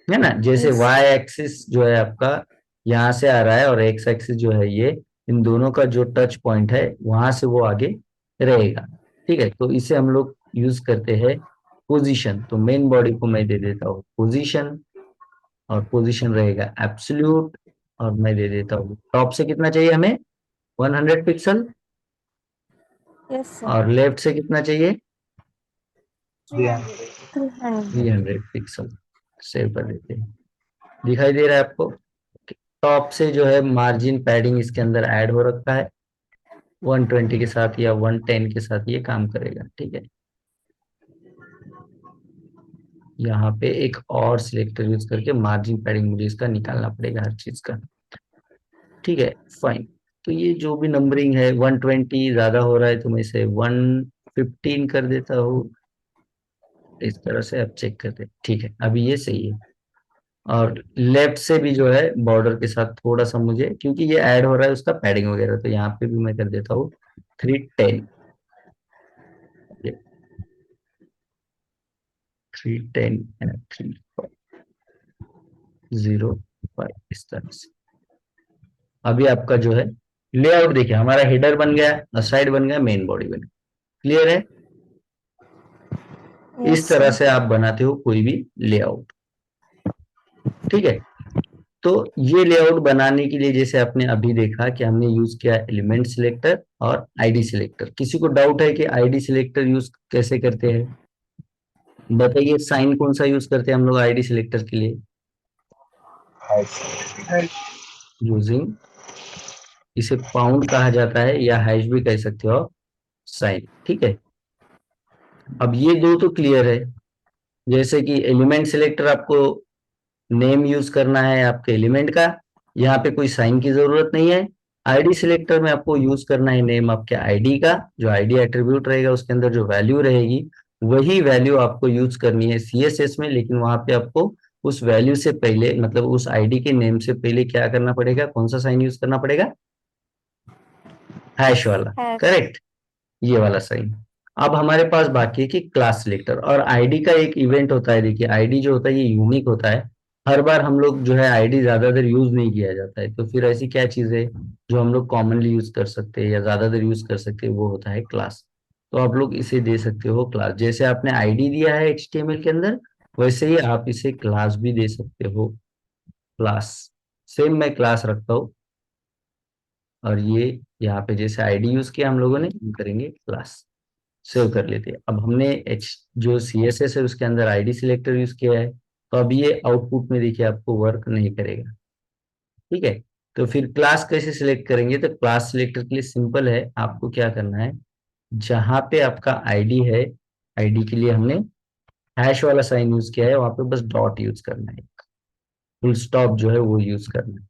है ना। जैसे यस। वाई एक्सिस जो है आपका यहाँ से आ रहा है, और एक्स एक्सिस जो है ये, इन दोनों का जो टच पॉइंट है वहां से वो आगे रहेगा, ठीक है। तो इसे हम लोग यूज करते हैं पोजीशन। तो मेन बॉडी को मैं दे देता हूँ पोजीशन, और पोजीशन रहेगा एब्सोल्यूट। और मैं दे देता हूँ टॉप से कितना चाहिए हमें, 100 पिक्सल। Yes sir. और लेफ्ट से कितना चाहिए, 300 पिक्सल। सेव कर देते हैं। दिखाई दे रहा है आपको? टॉप से जो है मार्जिन पैडिंग इसके अंदर ऐड हो रखा है। 120 के साथ या 110 के साथ ये काम करेगा। ठीक है, यहाँ पे एक और सिलेक्टर यूज करके मार्जिन पैडिंग मुझे इसका निकालना पड़ेगा हर चीज का। ठीक है, फाइन। तो ये जो भी नंबरिंग है 120 ज्यादा हो रहा है तो मैं इसे 115 कर देता हूँ। इस तरह से अब चेक करते हैं। ठीक है, अभी ये सही है। और लेफ्ट से भी जो है बॉर्डर के साथ थोड़ा सा मुझे, क्योंकि ये ऐड हो रहा है उसका पैडिंग वगैरह, तो यहाँ पे भी मैं कर देता हूँ 310। 310 एंड 305 इस तरह से। अभी आपका जो है लेआउट देखिए, हमारा हेडर बन गया, साइड बन गया, मेन बॉडी बन गया। क्लियर है? इस तरह से आप बनाते हो कोई भी लेआउट। ठीक है, तो ये लेआउट बनाने के लिए जैसे आपने अभी देखा कि हमने यूज किया एलिमेंट सिलेक्टर और आईडी सिलेक्टर। किसी को डाउट है कि आईडी सिलेक्टर यूज कैसे करते हैं? बताइए, साइन कौन सा यूज करते हैं हम लोग आईडी सिलेक्टर के लिए? यूजिंग, इसे पाउंड कहा जाता है या हैश भी कह सकते हो, साइन। ठीक है, अब ये दो तो क्लियर है। जैसे कि एलिमेंट सिलेक्टर आपको नेम यूज करना है आपके एलिमेंट का, यहाँ पे कोई साइन की जरूरत नहीं है। आईडी सिलेक्टर में आपको यूज करना है नेम आपके आईडी का, जो आईडी एट्रीब्यूट रहेगा उसके अंदर जो वैल्यू रहेगी वही वैल्यू आपको यूज करनी है सीएसएस में। लेकिन वहां पे आपको उस वैल्यू से पहले, मतलब उस आईडी के नेम से पहले क्या करना पड़ेगा, कौन सा साइन यूज करना पड़ेगा? हैश वाला। करेक्ट, ये वाला साइन। अब हमारे पास बाकी है कि क्लास सिलेक्टर और आईडी का एक इवेंट होता है। देखिए, आईडी जो होता है ये यूनिक होता है। हर बार हम लोग जो है आईडी ज्यादा देर यूज नहीं किया जाता है, तो फिर ऐसी क्या चीज है जो हम लोग कॉमनली यूज कर सकते हैं या ज्यादा देर यूज कर सकते हैं, वो होता है क्लास। तो आप लोग इसे दे सकते हो क्लास। जैसे आपने आईडी दिया है एचटीएमएल के अंदर, वैसे ही आप इसे क्लास भी दे सकते हो। क्लास, सेम मैं क्लास रखता हूँ। और ये यहाँ पे जैसे आईडी यूज किया हम लोगों ने, हम करेंगे क्लास। सेव कर लेते हैं। अब हमने एच जो सी एस एस है उसके अंदर आईडी सिलेक्टर यूज किया है, तो अब ये आउटपुट में देखिए आपको वर्क नहीं करेगा। ठीक है, तो फिर क्लास कैसे सिलेक्ट करेंगे? तो क्लास सिलेक्टर के लिए सिंपल है, आपको क्या करना है, जहां पे आपका आईडी है, आईडी के लिए हमने हैश वाला साइन यूज किया है, वहां पे बस डॉट यूज करना है। फुल स्टॉप जो है वो यूज करना है।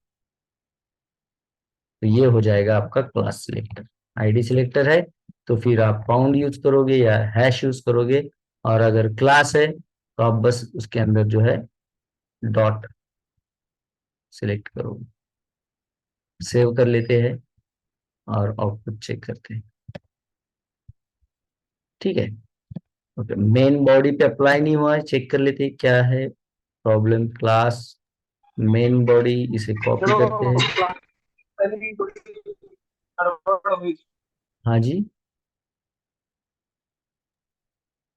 तो ये हो जाएगा आपका क्लास सिलेक्टर। आईडी सिलेक्टर है तो फिर आप पाउंड यूज करोगे या हैश यूज करोगे, और अगर क्लास है तो आप बस उसके अंदर जो है डॉट सिलेक्ट करोगे। सेव कर लेते हैं और आउटपुट चेक करते हैं। ठीक है, ओके, मेन बॉडी पे अप्लाई नहीं हुआ है, चेक कर लेते हैं क्या है प्रॉब्लम। क्लास मेन बॉडी, इसे कॉपी करते हैं। हाँ जी,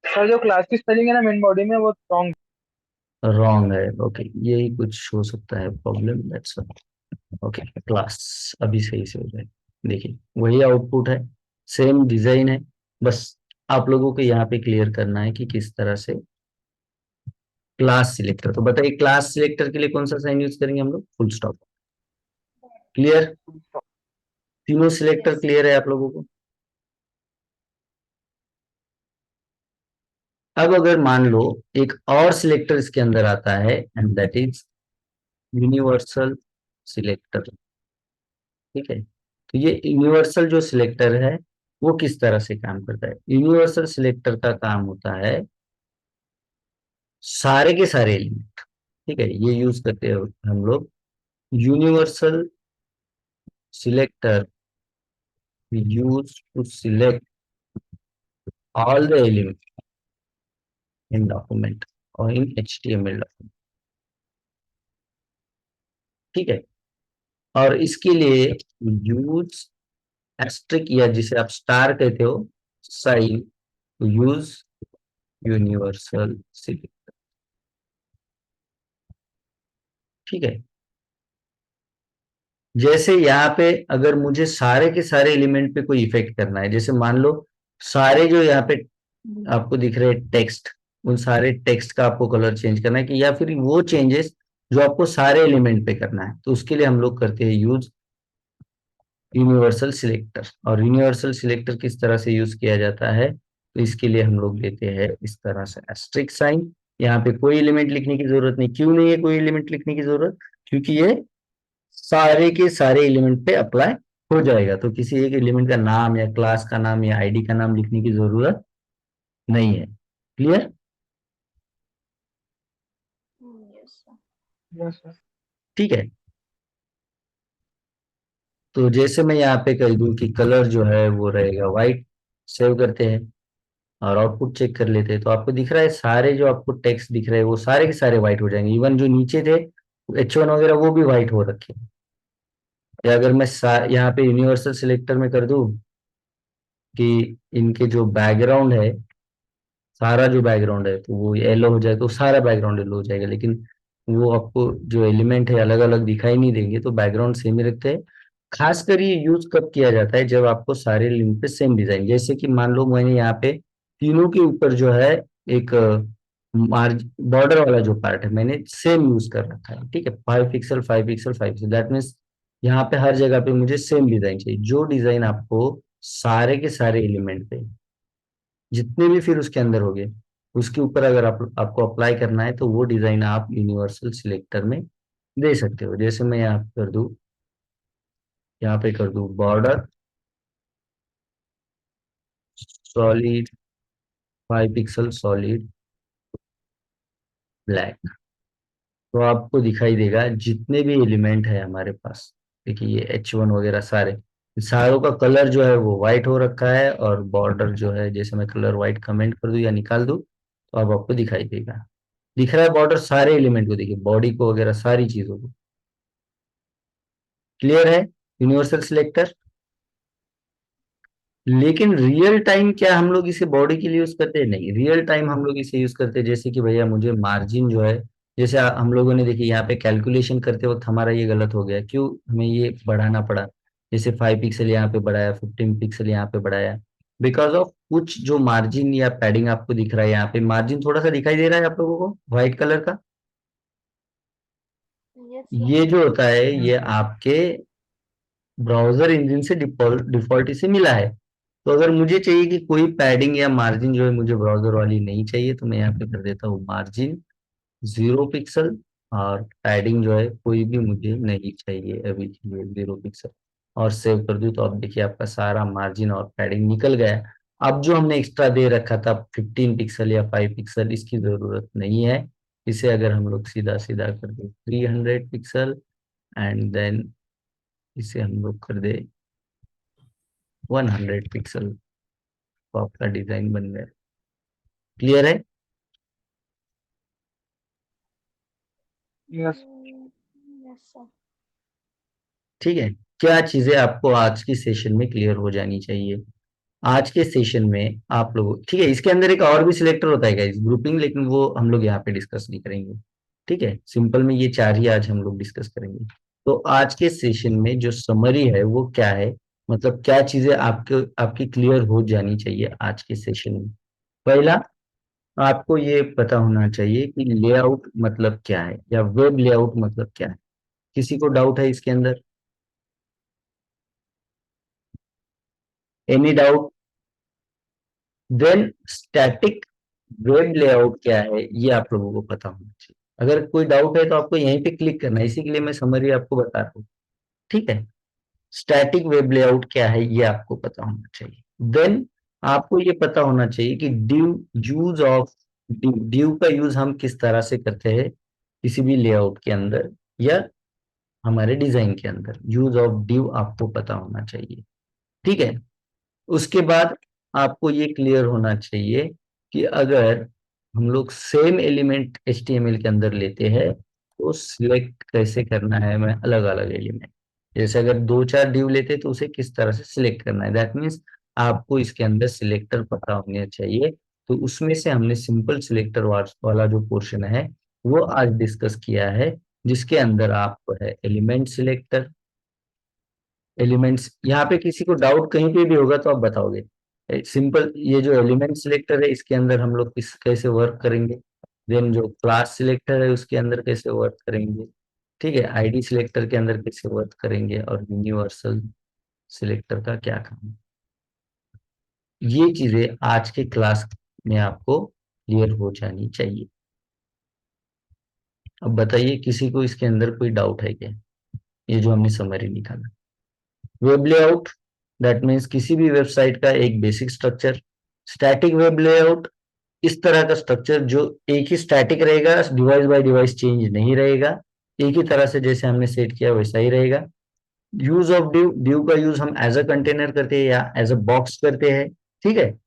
सर जो क्लास की स्पेलिंग है ना मेन बॉडी में वो रॉन्ग। रॉन्ग है। ओके, यही कुछ हो सकता है प्रॉब्लम, दैट्स ओके। क्लास अभी सही से हो जाए। देखिए, वही आउटपुट है, सेम डिजाइन है। बस आप लोगों को यहाँ पे क्लियर करना है कि किस तरह से क्लास सिलेक्टर। तो बताइए, क्लास सिलेक्टर के लिए कौन सा साइन यूज करेंगे हम लोग? Full stop. क्लियर? तीनों सिलेक्टर क्लियर है आप लोगों को? अब अगर मान लो एक और सिलेक्टर इसके अंदर आता है, and that is universal selector. ठीक है, तो ये यूनिवर्सल जो सिलेक्टर है वो किस तरह से काम करता है? यूनिवर्सल सिलेक्टर का काम होता है सारे के सारे एलिमेंट। ठीक है, ये यूज करते हैं हम लोग। Universal selector use to select all the element in document और इन एचटीएमएल डॉक्यूमेंट। ठीक है, और इसके लिए यूज एस्ट्रिक, या जिसे आप स्टार कहते हो, साइन, यूज यूनिवर्सल सिलेक्ट। ठीक है, जैसे यहाँ पे अगर मुझे सारे के सारे एलिमेंट पे कोई इफेक्ट करना है, जैसे मान लो सारे जो यहाँ पे आपको दिख रहे टेक्स्ट, उन सारे टेक्स्ट का आपको कलर चेंज करना है कि या फिर वो चेंजेस जो आपको सारे एलिमेंट पे करना है, तो उसके लिए हम लोग करते हैं यूज यूनिवर्सल सिलेक्टर। और यूनिवर्सल सिलेक्टर किस तरह से यूज किया जाता है, तो इसके लिए हम लोग लेते हैं इस तरह से एस्ट्रिक साइन। यहाँ पे कोई एलिमेंट लिखने की जरूरत नहीं। क्यों नहीं है कोई एलिमेंट लिखने की जरूरत? क्योंकि ये सारे के सारे एलिमेंट पे अप्लाई हो जाएगा, तो किसी एक एलिमेंट का नाम या क्लास का नाम या आईडी का नाम लिखने की जरूरत नहीं है। Clear? Yes sir. Yes sir. ठीक है। तो जैसे मैं यहाँ पे कह दूं कि कलर जो है वो रहेगा व्हाइट, सेव करते हैं और आउटपुट चेक कर लेते हैं, तो आपको दिख रहा है सारे जो आपको टेक्स्ट दिख रहे हैं वो सारे के सारे व्हाइट हो जाएंगे। इवन जो नीचे थे H1 वगैरह वो भी व्हाइट हो रखे हैं। या अगर मैं यहाँ पे यूनिवर्सल सिलेक्टर में कर दूं कि इनके जो बैकग्राउंड है, सारा जो बैकग्राउंड है तो वो येलो हो जाए, तो सारा बैकग्राउंड येलो हो जाएगा, लेकिन वो आपको जो एलिमेंट है अलग अलग दिखाई नहीं देंगे, तो बैकग्राउंड सेम ही रखते हैं। खासकर ये यूज कब किया जाता है, जब आपको सारे लिंक पे सेम डिजाइन, जैसे कि मान लो मैंने यहाँ पे तीनों के ऊपर जो है एक मार्ज बॉर्डर वाला जो पार्ट है मैंने सेम यूज कर रखा है। ठीक है, 5 pixel 5 pixel 5 pixel, that means यहाँ पे हर जगह पे मुझे सेम डिजाइन चाहिए। जो डिजाइन आपको सारे के सारे एलिमेंट पे जितने भी फिर उसके अंदर हो गए उसके ऊपर अगर आपको अप्लाई करना है, तो वो डिजाइन आप यूनिवर्सल सिलेक्टर में दे सकते हो। जैसे मैं यहाँ पे कर दूं, यहाँ पे कर दूं border solid 5 pixel solid black, तो आपको दिखाई देगा जितने भी एलिमेंट है हमारे पास। देखिए ये H1 वगैरह सारे, सारों का कलर जो है वो व्हाइट हो रखा है, और बॉर्डर जो है जैसे मैं कलर व्हाइट कमेंट कर दूं या निकाल दूं तो अब आपको दिखाई देगा। दिख रहा है बॉर्डर सारे एलिमेंट को, देखिए बॉडी को वगैरह सारी चीजों को। क्लियर है यूनिवर्सल सिलेक्टर? लेकिन रियल टाइम क्या हम लोग इसे बॉडी के लिए यूज करते हैं? नहीं, रियल टाइम हम लोग इसे यूज करते हैं जैसे कि भैया मुझे मार्जिन जो है, जैसे हम लोगों ने देखिए यहाँ पे कैलकुलेशन करते वक्त हमारा ये गलत हो गया, क्यों हमें ये बढ़ाना पड़ा, जैसे 5 पिक्सल यहाँ पे बढ़ाया 15 पिक्सल यहाँ पे बढ़ाया, बिकॉज ऑफ कुछ जो मार्जिन या पैडिंग आपको दिख रहा है, यहाँ पे मार्जिन थोड़ा सा दिखाई दे रहा है आप लोगों को व्हाइट कलर का। Yes sir. ये जो होता है यस ये सर। आपके ब्राउजर इंजन से डिफॉल्ट इसे मिला है। तो अगर मुझे चाहिए कि कोई पैडिंग या मार्जिन जो है मुझे ब्राउजर वाली नहीं चाहिए, तो मैं यहाँ पे कर देता हूँ मार्जिन 0 पिक्सल, और पैडिंग जो है कोई भी मुझे नहीं चाहिए अभी के लिए 0 पिक्सल, और सेव कर दूँ तो अब देखिए आपका सारा मार्जिन और पैडिंग निकल गया। अब जो हमने एक्स्ट्रा दे रखा था 15 पिक्सल या 5 पिक्सल, इसकी जरूरत नहीं है। इसे अगर हम लोग सीधा सीधा कर दें 300 पिक्सल, एंड देन इसे हम लोग कर दे 100 पिक्सल, तो आपका डिजाइन बन गया। क्लियर है? यस। Yes sir. ठीक है। क्या चीजें आपको आज की सेशन में क्लियर हो जानी चाहिए? आज के सेशन में आप लोग, ठीक है, इसके अंदर एक और भी सिलेक्टर होता है गाइस, ग्रुपिंग, लेकिन वो हम लोग यहाँ पे डिस्कस नहीं करेंगे। ठीक है, सिंपल में ये चार ही आज हम लोग डिस्कस करेंगे। तो आज के सेशन में जो समरी है वो क्या है, मतलब क्या चीजें आपके आपकी क्लियर हो जानी चाहिए आज के सेशन में। पहला, आपको ये पता होना चाहिए कि लेआउट मतलब क्या है या वेब लेआउट मतलब क्या है। किसी को डाउट है इसके अंदर? Any doubt? Then static web layout क्या है ये आप लोगों को पता होना चाहिए। अगर कोई डाउट है तो आपको यहीं पे क्लिक करना है, इसी के लिए मैं समरी आपको बता रहा हूँ। ठीक है, स्टैटिक वेब लेआउट क्या है ये आपको पता होना चाहिए। देन आपको ये पता होना चाहिए कि ड्यू यूज ऑफ ड्यू का यूज हम किस तरह से करते हैं किसी भी लेआउट के अंदर या हमारे डिजाइन के अंदर, यूज ऑफ ड्यू आपको पता होना चाहिए। ठीक है, उसके बाद आपको ये क्लियर होना चाहिए कि अगर हम लोग सेम एलिमेंट HTML के अंदर लेते हैं तो सिलेक्ट कैसे करना है, मैं अलग अलग एलिमेंट, जैसे अगर दो चार डिव लेते हैं तो उसे किस तरह से सिलेक्ट करना है, दैट मीन्स आपको इसके अंदर सिलेक्टर पता होने चाहिए। तो उसमें से हमने सिंपल सिलेक्टर वाला जो पोर्शन है वो आज डिस्कस किया है, जिसके अंदर आप है एलिमेंट सिलेक्टर, एलिमेंट्स। यहाँ पे किसी को डाउट कहीं पे भी होगा तो आप बताओगे। सिंपल ये जो एलिमेंट सिलेक्टर है इसके अंदर हम लोग किस कैसे वर्क करेंगे, देन जो क्लास सिलेक्टर है उसके अंदर कैसे वर्क करेंगे, ठीक है, आईडी सिलेक्टर के अंदर कैसे वर्क करेंगे, और यूनिवर्सल सिलेक्टर का क्या काम है, ये चीजें आज के क्लास में आपको क्लियर हो जानी चाहिए। अब बताइए किसी को इसके अंदर कोई डाउट है क्या, ये जो हमने समरी निकाला। वेब लेआउट दैट मीन्स किसी भी वेबसाइट का एक basic structure. Static web layout इस तरह का स्ट्रक्चर जो एक ही स्टैटिक रहेगा, डिवाइस बाय डिवाइस चेंज नहीं रहेगा, एक ही तरह से जैसे हमने सेट किया वैसा ही रहेगा। यूज ऑफ डिव, डिव का यूज हम एज अ कंटेनर करते हैं या एज अ बॉक्स करते हैं, ठीक है,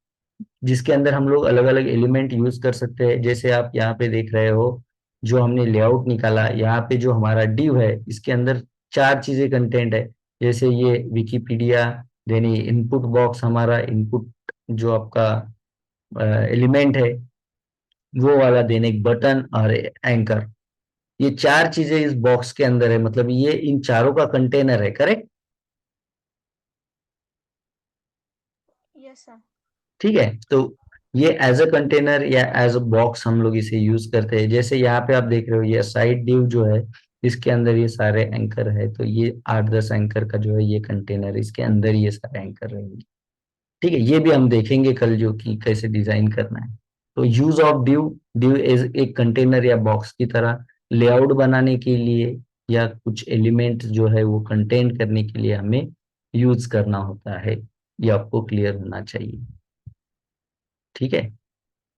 जिसके अंदर हम लोग अलग अलग एलिमेंट यूज कर सकते हैं। जैसे आप यहाँ पे देख रहे हो जो हमने लेआउट निकाला, यहाँ पे जो हमारा डिव है इसके अंदर चार चीजें कंटेंट है, जैसे ये विकिपीडिया, देन ये इनपुट बॉक्स, हमारा इनपुट जो आपका एलिमेंट है वो वाला, देन एक बटन और एंकर, ये चार चीजें इस बॉक्स के अंदर है, मतलब ये इन चारों का कंटेनर है, करेक्ट। Yes sir. ठीक है, तो ये एज अ कंटेनर या एज अ बॉक्स हम लोग इसे यूज करते हैं। जैसे यहाँ पे आप देख रहे हो ये साइड डिव जो है इसके अंदर ये सारे एंकर है, तो ये 8-10 एंकर का जो है ये कंटेनर, इसके अंदर ये सारे एंकर रहेंगे, ठीक है। ये भी हम देखेंगे कल जो कि कैसे डिजाइन करना है। तो use of div, div as एक कंटेनर या बॉक्स की तरह लेआउट बनाने के लिए या कुछ एलिमेंट जो है वो कंटेन करने के लिए हमें यूज करना होता है, ये आपको क्लियर होना चाहिए, ठीक है।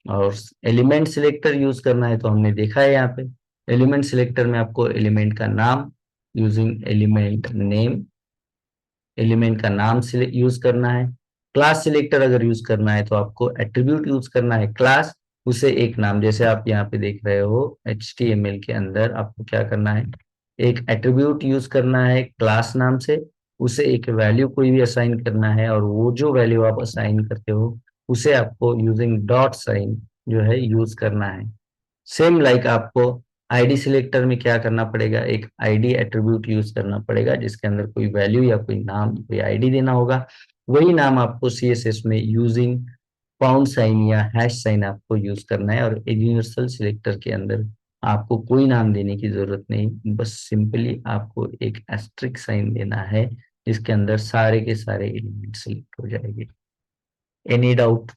और एलिमेंट सिलेक्टर यूज करना है तो हमने देखा है यहाँ पे, एलिमेंट सिलेक्टर में आपको एलिमेंट का नाम यूजिंग एलिमेंट नेम, एलिमेंट का नाम यूज करना है। क्लास सिलेक्टर अगर यूज करना है तो आपको एट्रीब्यूट यूज करना है क्लास, उसे एक नाम, जैसे आप यहाँ पे देख रहे हो HTML के अंदर आपको क्या करना है, एक एट्रीब्यूट यूज करना है क्लास नाम से, उसे एक वैल्यू कोई भी असाइन करना है, और वो जो वैल्यू आप असाइन करते हो उसे आपको यूजिंग डॉट साइन जो है यूज करना है। सेम लाइक आपको आईडी सिलेक्टर में क्या करना पड़ेगा, एक आईडी एट्रीब्यूट यूज करना पड़ेगा जिसके अंदर कोई वैल्यू या कोई नाम कोई आईडी देना होगा, वही नाम आपको CSS में यूजिंग पाउंड साइन या हैश साइन आपको यूज करना है। और यूनिवर्सल सिलेक्टर के अंदर आपको कोई नाम देने की जरूरत नहीं, बस सिंपली आपको एक एस्ट्रिक साइन देना है जिसके अंदर सारे के सारे एलिमेंट सिलेक्ट हो जाएंगे। Any doubt?